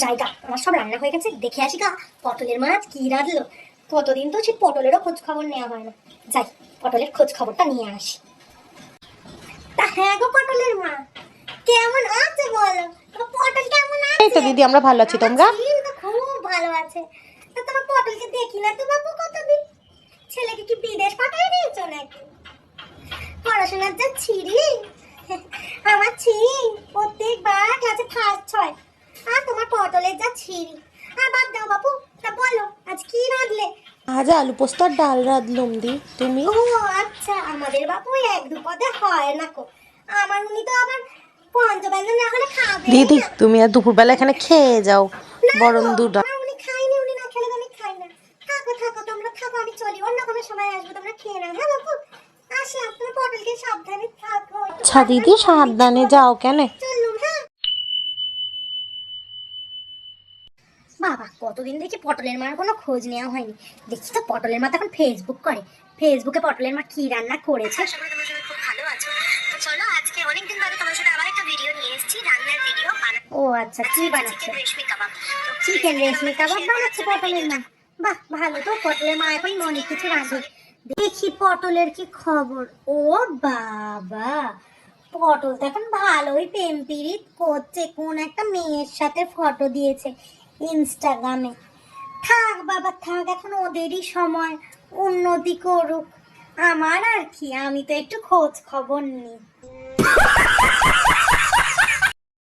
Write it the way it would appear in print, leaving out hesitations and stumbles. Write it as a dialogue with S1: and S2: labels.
S1: জায়গা আমার সব রান্না হয়ে গেছে, দেখে আসি গা পটলের মাছ কি রাঁধলো। কতদিন তো সেই পটলেরও খোঁজ খবর নেওয়া হয় না। যাই পটলের খোঁজ খবরটা নিয়ে আসি। তা হ্যাঁ গো পটলের মা, কেমন আছে বলো? তোমার পটল কেমন আছে?
S2: এই তো দিদি, আমরা ভালো আছি, তোমরা?
S1: খুব ভালো আছে। তা তোমার পটলকে দেখি না তো বাপু কতদিন। ছেলেকে কি বিদেশ পাঠিয়ে দিয়েছো নাকি? পড়াশোনার যা ছিরি, আমার ছিরি প্রত্যেকবার ক্লাসে ফার্স্ট হয়, আর তোমার পটলের যা ছিরি। আর বাদ দাও বাপু, তা বলো আজ কি রাঁধলে?
S2: আজ আলু পোস্ত আর ডাল রাঁধলুম দি। তুমি?
S1: ও আচ্ছা, আমাদের বাপু এক দু পদে হয় না কো। আমার উনি তো আবার পঞ্চব্যঞ্জন না হলে খাবে
S2: দিদি,
S1: না।
S2: তুমি আর দুপুরবেলা এখানে খেয়ে যাও বরং দুটা।
S1: আমার উনি খাইনি, উনি না খেলে তো আমি খাই না। থাকো থাকো, তোমরা থাকো, আমি চলি, অন্য কোনো সময় আসবো, তোমরা খেয়ে নাও। হ্যাঁ বাপু, আসলাম। তুমি পটলকে সাবধানে থাকো।
S2: আচ্ছা দিদি, সাবধানে যাও কেন?
S1: চলুন। হ্যাঁ বাবা, কতদিন দেখি পটলের মার কোনো খোঁজ নেওয়া হয়নি। দেখি তো পটলের মা এখন ফেসবুক করে, ফেসবুকে পটলের মা কি রান্না করেছে। সবাই তোমার সঙ্গে খুব ভালো আছো, তো চলো আজকে অনেকদিন বাদে তোমার সাথে আবার একটা ভিডিও নিয়ে এসেছি, রান্নার ভিডিও। ও আচ্ছা, কি বানাচ্ছে? রেশমি কাবাব। চিকেন রেশমি কাবাব বানাচ্ছে পটলের মা। বাহ ভালো তো, পটলের মা এখন অনেক কিছু রাঁধে। দেখি পটলের কি খবর। ও বাবা, পটল তো এখন ভালোই প্রেম পীড়িত করছে, কোন একটা মেয়ের সাথে ফটো দিয়েছে ইনস্টাগ্রামে। থাক বাবা থাক, এখন ওদেরই সময়, উন্নতি করুক। আমার আর কি, আমি তো একটু খোঁজ খবর নিই।